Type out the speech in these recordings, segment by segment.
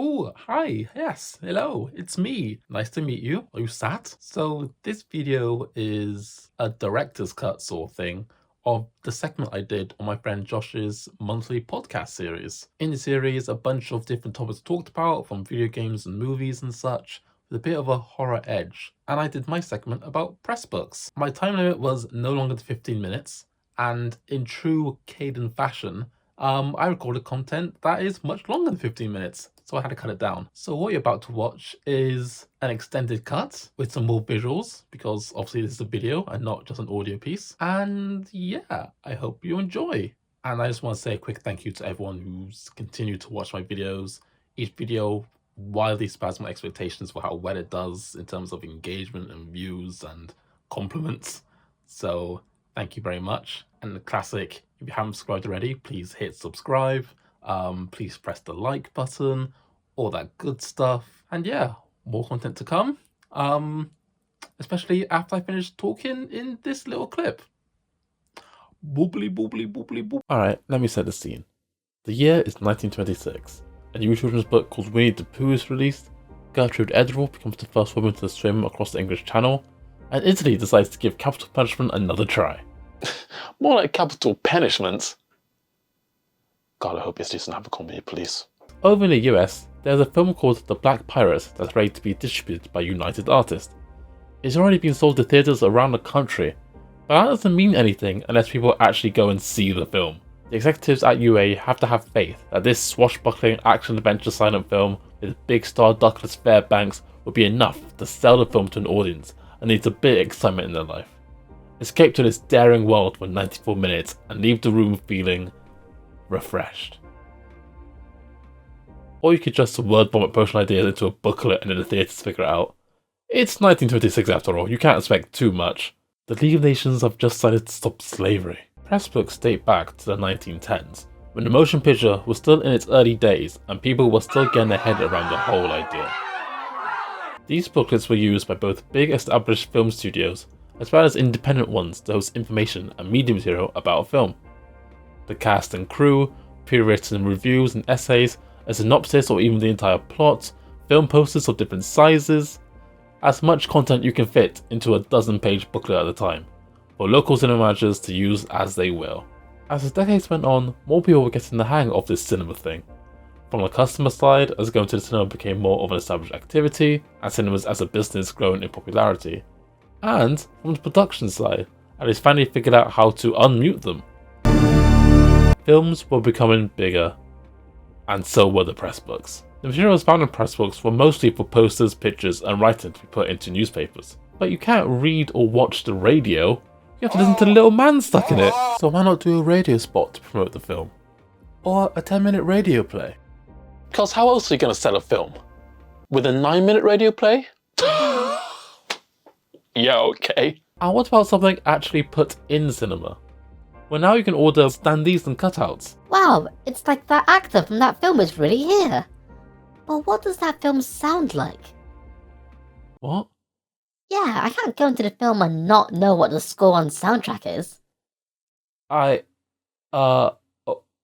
Oh, hi, yes, hello, it's me. Nice to meet you. Are you sat? So this video is a director's cut sort of thing of the segment I did on my friend Josh's monthly podcast series. In the series, a bunch of different topics talked about, from video games and movies and such, with a bit of a horror edge. And I did my segment about Pressbooks. My time limit was no longer than 15 minutes, and in true Kaden fashion, I recorded content that is much longer than 15 minutes, so I had to cut it down. So what you're about to watch is an extended cut with some more visuals, because obviously this is a video and not just an audio piece. And yeah, I hope you enjoy. And I just want to say a quick thank you to everyone who's continued to watch my videos. Each video wildly surpassed my expectations for how well it does in terms of engagement and views and compliments. So thank you very much. And the classic, if you haven't subscribed already, please hit subscribe. Please press the like button, all that good stuff. And yeah, more content to come. Especially after I finish talking in this little clip. Boobly boobly boobly boop. Alright, let me set the scene. The year is 1926. A new children's book called Winnie the Pooh is released. Gertrude Edward becomes the first woman to swim across the English Channel. And Italy decides to give capital punishment another try. More like capital punishment. God, I hope Italy doesn't have a comedy police. Over in the US, there's a film called The Black Pirate that's ready to be distributed by United Artists. It's already been sold to theatres around the country, but that doesn't mean anything unless people actually go and see the film. The executives at UA have to have faith that this swashbuckling action-adventure silent film with big star Douglas Fairbanks will be enough to sell the film to an audience and needs a bit of excitement in their life. Escape to this daring world for 94 minutes and leave the room feeling refreshed. Or you could just word vomit promotional ideas into a booklet and then the theatres figure it out. It's 1926 after all, you can't expect too much. The League of Nations have just decided to stop slavery. Pressbooks date back to the 1910s, when the motion picture was still in its early days and people were still getting their head around the whole idea. These booklets were used by both big established film studios as well as independent ones to host information and media material about a film. The cast and crew, pre-written reviews and essays, a synopsis or even the entire plot, film posters of different sizes, as much content you can fit into a dozen-page booklet at a time, for local cinema managers to use as they will. As the decades went on, more people were getting the hang of this cinema thing. From the customer side, as going to the cinema became more of an established activity, and cinemas as a business grown in popularity. And from the production side, and they finally figured out how to unmute them. Films were becoming bigger, and so were the pressbooks. The materials found in pressbooks were mostly for posters, pictures, and writing to be put into newspapers. But you can't read or watch the radio, you have to listen to the little man stuck in it. So why not do a radio spot to promote the film? Or a 10-minute radio play? Because how else are you going to sell a film? With a 9-minute radio play? Yeah, okay. And what about something actually put in cinema? Well, now you can order standees and cutouts. Wow, it's like that actor from that film is really here. But what does that film sound like? What? Yeah, I can't go into the film and not know what the score on soundtrack is.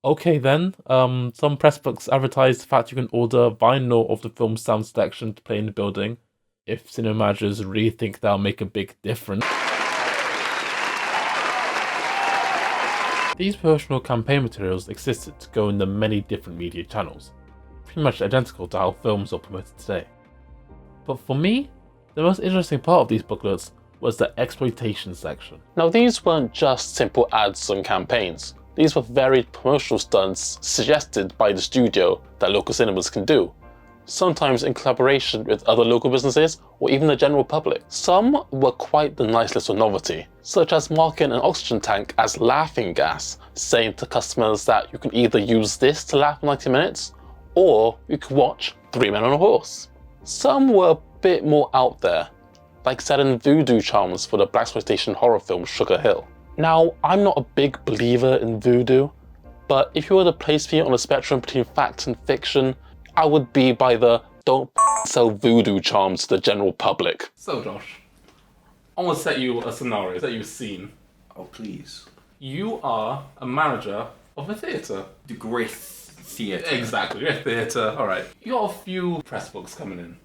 Okay then. Some pressbooks advertise the fact you can order vinyl of the film's sound selection to play in the building, if cinema managers really think that'll make a big difference. These promotional campaign materials existed to go in the many different media channels, pretty much identical to how films are promoted today. But for me, the most interesting part of these booklets was the exploitation section. Now these weren't just simple ads and campaigns. These were varied promotional stunts suggested by the studio that local cinemas can do, sometimes in collaboration with other local businesses or even the general public. Some were quite the nice little novelty, such as marking an oxygen tank as laughing gas, saying to customers that you can either use this to laugh for 90 minutes, or you could watch 3 Men on a Horse. Some were a bit more out there, like selling voodoo charms for the blaxploitation horror film Sugar Hill. Now, I'm not a big believer in voodoo, but if you were to place me on a spectrum between fact and fiction, I would be by the don't sell voodoo charms to the general public. So Josh, I want to set you a scenario, set you a scene. Oh, please. You are a manager of a theatre. The Griff theatre. Exactly, yeah, theatre. All right. You got a few press books coming in.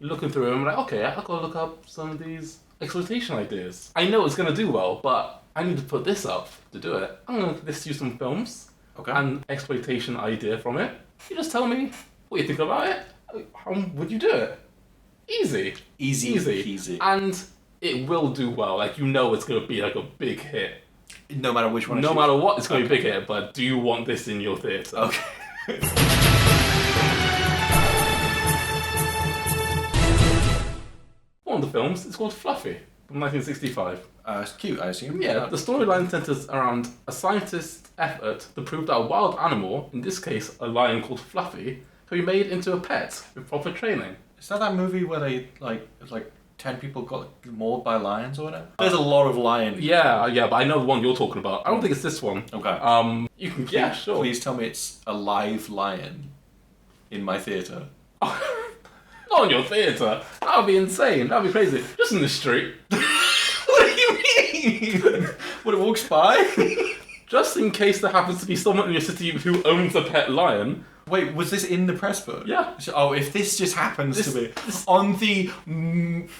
You're looking through them, like, okay, I've got to look up some of these exploitation ideas. I know it's going to do well, but I need to put this up to do it. I'm going to list you some films and exploitation idea from it. You just tell me what you think about it. How would you do it? Easy. Easy peasy. And it will do well. Like, you know it's going to be like a big hit. No matter which one. No matter what, it's going to be a big hit, but do you want this in your theatre? Okay. One of the films is called Fluffy from 1965. It's cute, I assume. Yeah, the storyline centers around a scientist's effort to prove that a wild animal, in this case a lion called Fluffy, can be made into a pet with proper training. Is that movie where they, like 10 people got mauled by lions or whatever? There's a lot of lion. Yeah, but I know the one you're talking about. I don't think it's this one. Okay. You can, yeah, sure. Please tell me it's a live lion in my theatre. Not in your theatre. That would be insane. That would be crazy. Just in the street. What do you mean? When it walks by? Just in case there happens to be someone in your city who owns a pet lion. Wait, was this in the press book? Yeah. Oh, if this just happens to be on the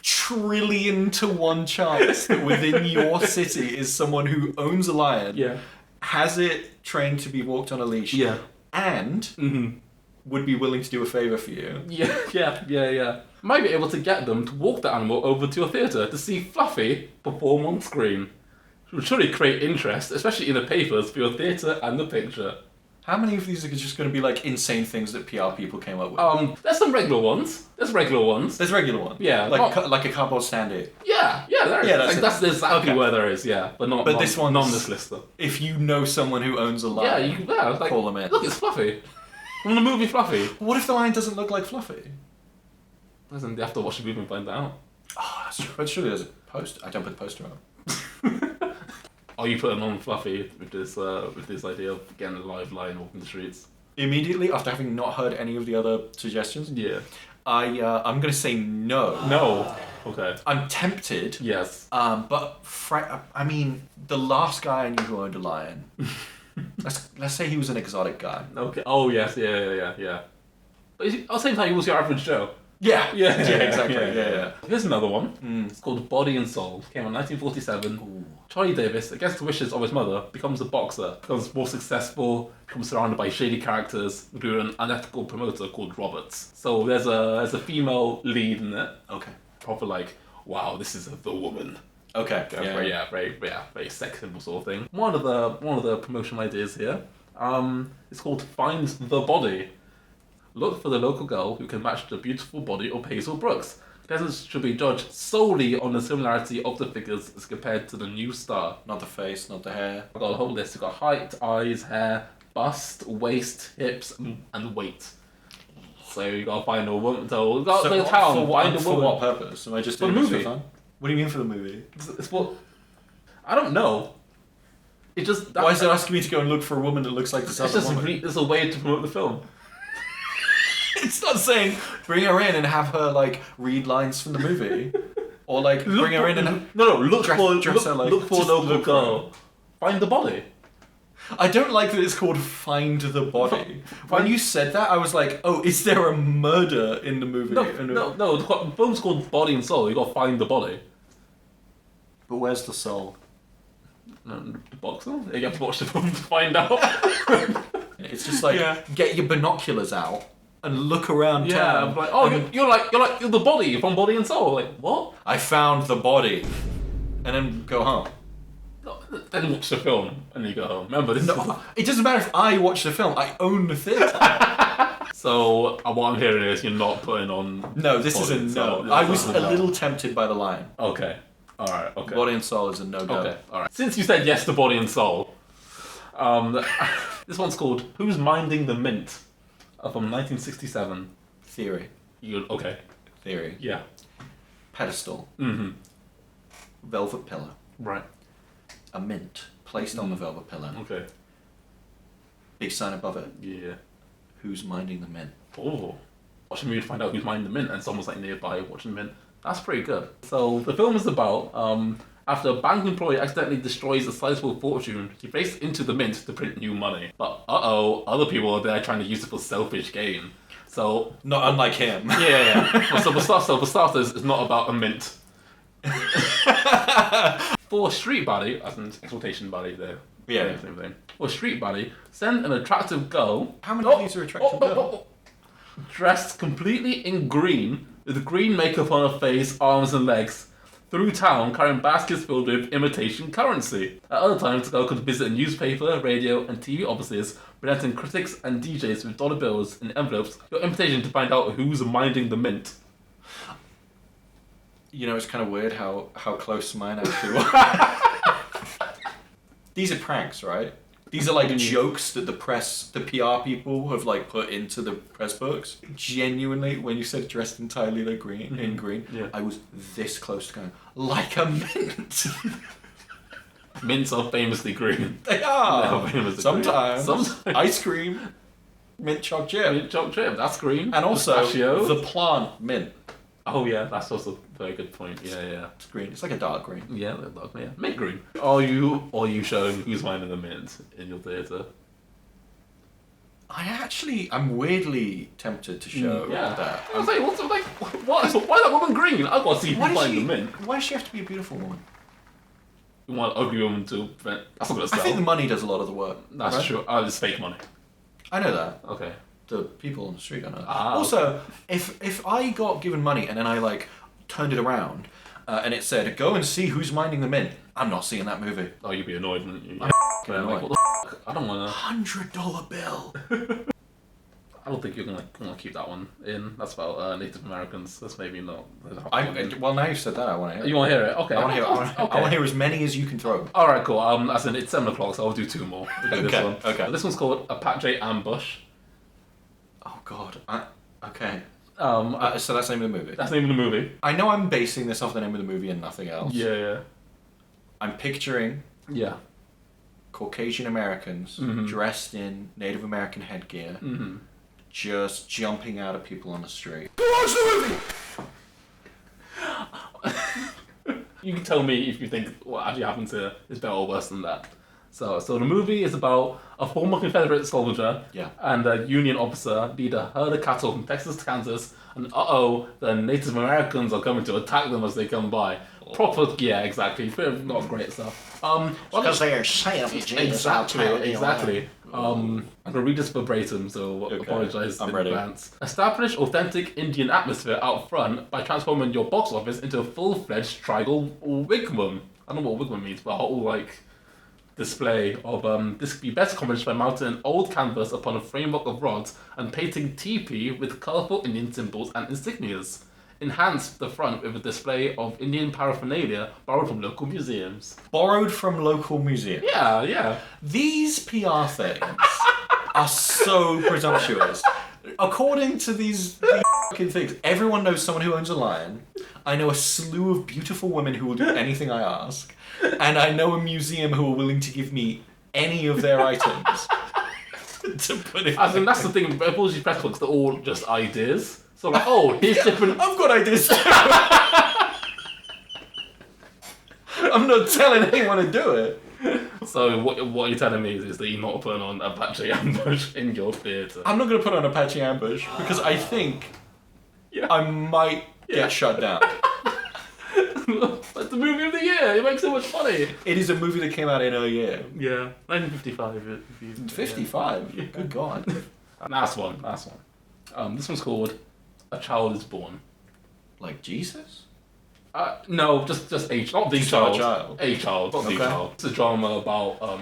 trillion to 1 chance that within your city is someone who owns a lion, has it trained to be walked on a leash, and would be willing to do a favour for you. Yeah. Might be able to get them to walk the animal over to your theatre to see Fluffy perform on screen. It would surely create interest, especially in the papers, for your theatre and the picture. How many of these are just going to be like insane things that PR people came up with? There's some regular ones. There's regular ones? Yeah. Like a cardboard standee? Yeah, there is. Yeah, that's exactly where there is, yeah. But not this one's not on this list, though. If you know someone who owns a lion, yeah, you can like, call them in. Look, it's Fluffy. From the movie Fluffy. What if the lion doesn't look like Fluffy? Listen, they have to watch the movie and find that out. Oh, that's true. But surely there's a poster. I don't put the poster up. Are you putting on Fluffy with this idea of getting a live lion walking the streets? Immediately after having not heard any of the other suggestions, I'm gonna say no. No. Okay. I'm tempted. Yes. But I mean, the last guy I knew who owned a lion. let's say he was an exotic guy. Okay. Oh yes. Yeah. But at the same time, he was your average Joe. Yeah, exactly. Yeah. Here's another one. It's called Body and Soul. It came in 1947. Ooh. Charlie Davis, against the wishes of his mother, becomes a boxer, becomes more successful, becomes surrounded by shady characters, including an unethical promoter called Roberts. So there's a female lead in it. Okay. Proper like, wow, this is the woman. Okay. Very sex symbol sort of thing. One of the promotional ideas here, it's called Find the Body. Look for the local girl who can match the beautiful body of Hazel Brooks. Contestants should be judged solely on the similarity of the figures as compared to the new star. Not the face, not the hair. I've got a whole list. We've got height, eyes, hair, bust, waist, hips, and weight. So you gotta find a woman. So we've got to the town, find a woman. For what purpose? Am I just doing the this movie? for fun? What do you mean for the movie? It's what? I don't know. It just. Why is it asking me to go and look for a woman that looks like this other woman? It's a way to promote the film. It's not saying bring her in and have her like read lines from the movie, or like bring her in and look for a local girl. Find the body. I don't like that it's called Find the Body. When you said that, I was like, oh, is there a murder in the movie? No. The film's called Body and Soul. You gotta find the body. But where's the soul? The boxer. You have to watch the film to find out. It's just like get your binoculars out and look around town. Like, oh, you're the body from Body and Soul. Like, what? I found the body, and then go home. No, then watch the film and you go home. Remember, it doesn't matter if I watch the film. I own the theatre. So what I'm hearing is you're not putting on. No, this is a no. I was a little tempted by the line. Okay. All right. Okay. Body and Soul is a no-go. Okay. All right. Since you said yes to Body and Soul, this one's called "Who's Minding the Mint?" From 1967. Theory. Okay. Theory. Yeah. Pedestal. Mm-hmm. Velvet pillow. Right. A mint placed on the velvet pillow. Okay. Big sign above it. Yeah. Who's minding the mint? Oh. Watching a movie to find out who's minding the mint and someone's like nearby watching the mint. That's pretty good. So the film is about After a bank employee accidentally destroys a sizable fortune, she placed it into the mint to print new money. But other people are there trying to use it for selfish gain. So Not unlike him. yeah. So for starters, it's not about a mint. For street baddie, as an exploitation baddie there. Yeah. Same thing. For street baddie, send an attractive girl. How many of these are attractive girls? Dressed completely in green, with green makeup on her face, arms and legs, through town carrying baskets filled with imitation currency. At other times, the girl could visit a newspaper, radio, and TV offices, presenting critics and DJs with dollar bills in envelopes, your invitation to find out who's minding the mint. You know, it's kind of weird how close mine actually were. These are pranks, right? These are like jokes that the PR people have like put into the press books. Genuinely, when you said dressed entirely like green, in green, I was this close to going, like a mint. Mints are famously green. They are. They are famously Sometimes. green. Sometimes. Ice cream, mint choc chip. Mint choc chip, that's green. And also Pistachios. the plant mint. Oh yeah, that's also a very good point. Yeah. It's green. It's like a dark green. Yeah, mint green. Are you showing who's minding the mint in your theatre? I'm weirdly tempted to show that. I was like, why is that woman green? I want to see who's minding the mint. Why does she have to be a beautiful woman? You want an ugly woman to prevent? That's not gonna sell. I think the money does a lot of the work. That's right? true. It's fake money. I know that. Okay. The people on the street, I know. Ah, also, if I got given money and then I like turned it around and it said, go and see who's minding the mint, I'm not seeing that movie. Oh, you'd be annoyed, wouldn't you? I'm Like, annoyed. what the f***? I don't wanna. $100 bill. I don't think you're gonna keep that one in. That's about Native Americans. That's maybe not. Well, now you've said that, I want to hear it. You want to hear it? Okay. I want to hear as many as you can throw. All right, cool. As in, it's 7 o'clock, so I'll do 2 more. We'll do this one. Okay. This one's called Apache Ambush. Oh God. Okay. So So that's the name of the movie. that's the name of the movie. I know I'm basing this off the name of the movie and nothing else. Yeah. I'm picturing Yeah. Caucasian Americans dressed in Native American headgear, just jumping out at people on the street. Watch the movie! You can tell me if you think what actually happens here is better or worse than that. So the movie is about a former Confederate soldier and a Union officer lead a herd of cattle from Texas to Kansas, and the Native Americans are coming to attack them as they come by. Proper, yeah, exactly. Not great stuff. Because they are savages. Exactly. I'm gonna read this verbatim, so apologize in advance. Establish authentic Indian atmosphere out front by transforming your box office into a full-fledged tribal wigwam. I don't know what wigwam means, but a whole display of this could be best accomplished by mounting an old canvas upon a framework of rods and painting teepee with colourful Indian symbols and insignias. Enhance the front with a display of Indian paraphernalia borrowed from local museums. Borrowed from local museums. Yeah. These PR things are so presumptuous. According to these fucking things, everyone knows someone who owns a lion. I know a slew of beautiful women who will do anything I ask. And I know a museum who are willing to give me any of their items to put it. I mean, that's the thing. All these press books, they're all just ideas. So here's different. I've got ideas too. I'm not telling anyone to do it. So what you're telling me is that you're not putting on Apache Ambush in your theatre. I'm not going to put on Apache Ambush because I think I might get shut down. That's the movie of the year. It makes so much funny. It is a movie that came out in a year. Yeah, 1955. 55? Yeah. Good God. Last one. This one's called A Child is Born. Like Jesus? No, just a child. Not the child. A child, not the Okay. child. It's a drama about a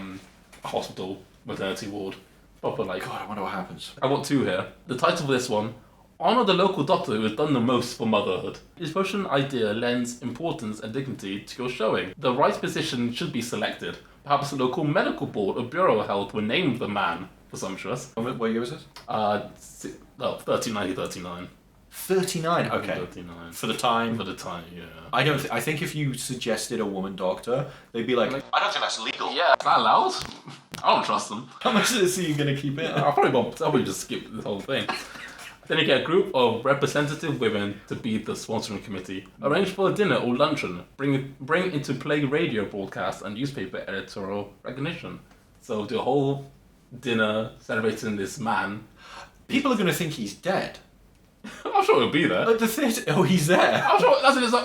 hospital maternity ward. Proper God, I wonder what happens. I want 2 here. The title of this one: Honour the local doctor who has done the most for motherhood. His Russian idea lends importance and dignity to your showing. The right position should be selected. Perhaps the local medical board or bureau of health will name the man. Presumptuous. What year was this? 1390-39. 39. Okay. 39. For the time. For the time, yeah. I think if you suggested a woman doctor, they'd be like, I don't think that's legal. Yeah, is that allowed? I don't trust them. How much of this are you going to keep in? I'll probably just skip this whole thing. Then you get a group of representative women to be the sponsoring committee. Arrange for a dinner or luncheon. Bring into play radio broadcast and newspaper editorial recognition. So the whole dinner celebrating this man. People are going to think he's dead. I'm sure he'll be there. At the theatre. Oh, he's there. I'm sure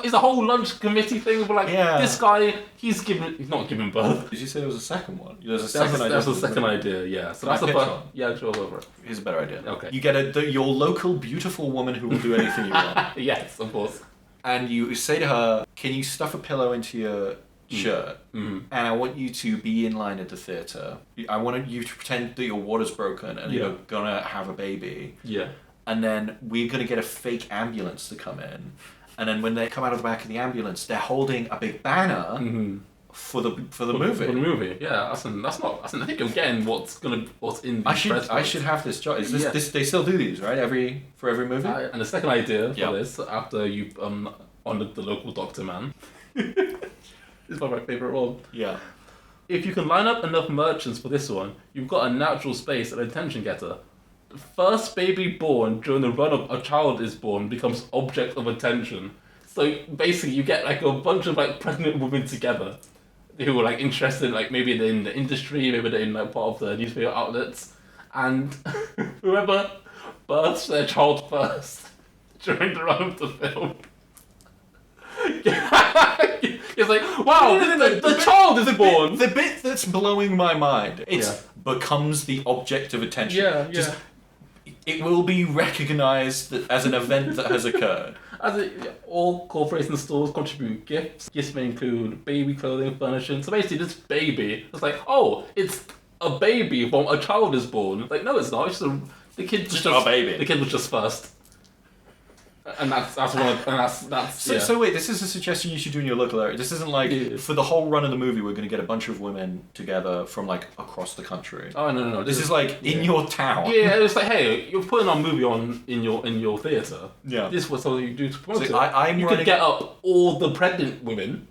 it's a whole lunch committee thing. But this guy, he's not giving birth. Did you say there was a second one? There's a That's second idea. That's the second idea. Yeah. So that's the first. Yeah, sure, go over it. Here's a better idea. Okay. You get your local beautiful woman who will do anything you want. Yes, of course. And you say to her, "Can you stuff a pillow into your shirt? And I want you to be in line at the theatre. I want you to pretend that your water's broken and you're gonna have a baby. Yeah. And then we're going to get a fake ambulance to come in. And then when they come out of the back of the ambulance, they're holding a big banner for the movie. For the movie, yeah. That's not. I think you're getting what's in. I should have this job. Is this they still do these, right? For every movie. And the second idea for this, after you honored the local doctor man, is one of my favorite one. Yeah. If you can line up enough merchants for this one, you've got a natural space and attention getter. The first baby born during the run of a child is born becomes object of attention. So basically you get like a bunch of like pregnant women together who are like interested, like maybe they're in the industry, maybe they're in like part of the newspaper outlets, and whoever births their child first during the run of the film. It's like, wow, the child is born. The bit that's blowing my mind, becomes the object of attention. Yeah. It will be recognised as an event that has occurred. All corporations and stores contribute gifts. Gifts may include baby clothing, furnishing. So basically, this baby, it's like, oh, it's a baby from a child is born. Like, no, it's not. It's just the kid was just a baby. The kid was just first. And that's one of, and that's So wait, this is a suggestion you should do in your local area. This isn't like for the whole run of the movie we're going to get a bunch of women together from like across the country. Oh no. This is like in your town. Yeah, it's like, hey, you're putting on a movie on in your theatre. Yeah. This was something you do to promote it. I'm you running... could get up all the pregnant women,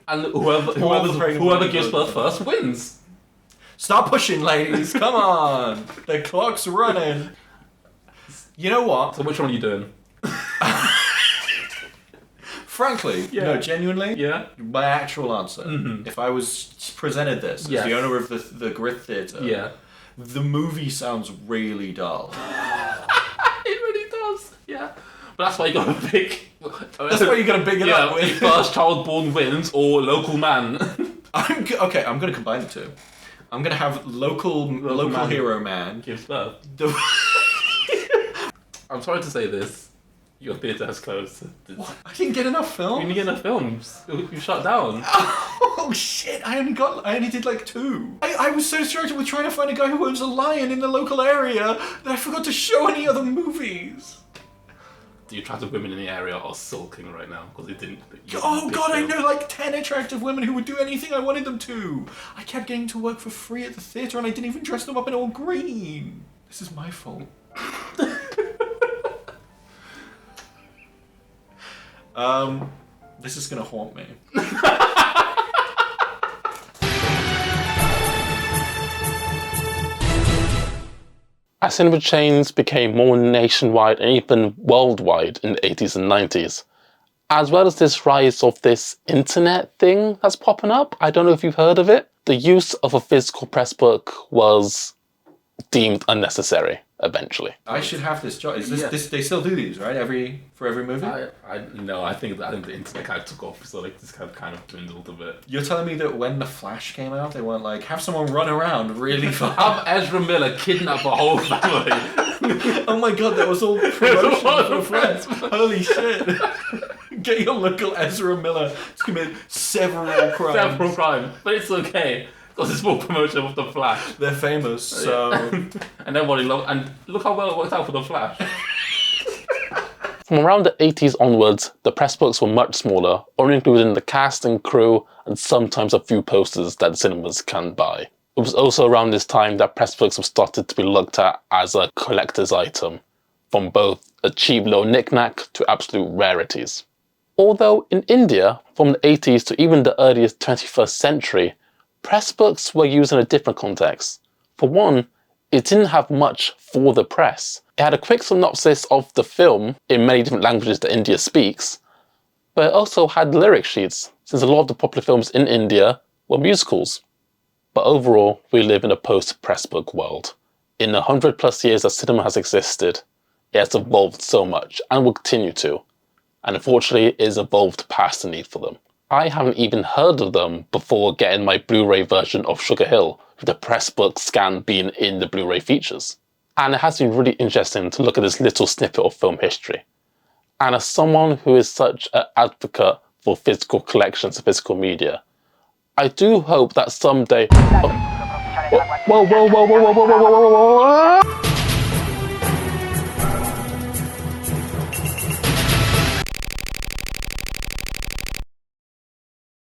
and whoever gives birth first wins. Stop pushing, ladies. Come on. The clock's running. You know what? So which one are you doing? Frankly, genuinely, my actual answer, if I was presented this as the owner of the Grit Theatre, the movie sounds really dull. It really does, yeah. But that's why you gotta pick... That's why you gotta big it up with. First child born wins or local man. I'm gonna combine the two. I'm gonna have local hero man gives birth. I'm sorry to say this. Your theatre has closed. What? I didn't get enough films. You didn't get enough films. You shut down. Oh shit! I only did like 2. I was so distracted with trying to find a guy who owns a lion in the local area that I forgot to show any other movies. The attractive women in the area are sulking right now because they didn't. Oh god! I know like 10 attractive women who would do anything I wanted them to. I kept getting to work for free at the theatre, and I didn't even dress them up in all green. This is my fault. This is gonna haunt me. As cinema chains became more nationwide and even worldwide in the 80s and 90s, as well as this rise of this internet thing that's popping up, I don't know if you've heard of it, the use of a physical press book was deemed unnecessary eventually. I should have this job. Is this they still do these, right? For every movie? I think the internet kind of took off, so like this kind of dwindled a bit. You're telling me that when The Flash came out, they weren't like, have someone run around really fast. Have Ezra Miller kidnap a whole family. Oh my god, that was all promotion for The Flash. Holy shit. Get your local Ezra Miller to commit several crimes. But it's okay. Because it's more promotion of The Flash. They're famous, so... And everybody loves... And look how well it worked out for The Flash. From around the 80s onwards, the Pressbooks were much smaller, only including the cast and crew and sometimes a few posters that cinemas can buy. It was also around this time that Pressbooks were started to be looked at as a collector's item, from both a cheap low knick-knack to absolute rarities. Although in India, from the 80s to even the earliest 21st century, Pressbooks were used in a different context. For one, it didn't have much for the press. It had a quick synopsis of the film in many different languages that India speaks, but it also had lyric sheets, since a lot of the popular films in India were musicals. But overall, we live in a post-Pressbook world. In the 100+ years that cinema has existed, it has evolved so much and will continue to. And unfortunately, it has evolved past the need for them. I haven't even heard of them before getting my Blu-ray version of Sugar Hill, with the Pressbook scan being in the Blu-ray features. And it has been really interesting to look at this little snippet of film history. And as someone who is such an advocate for physical collections of physical media, I do hope that someday... Whoa.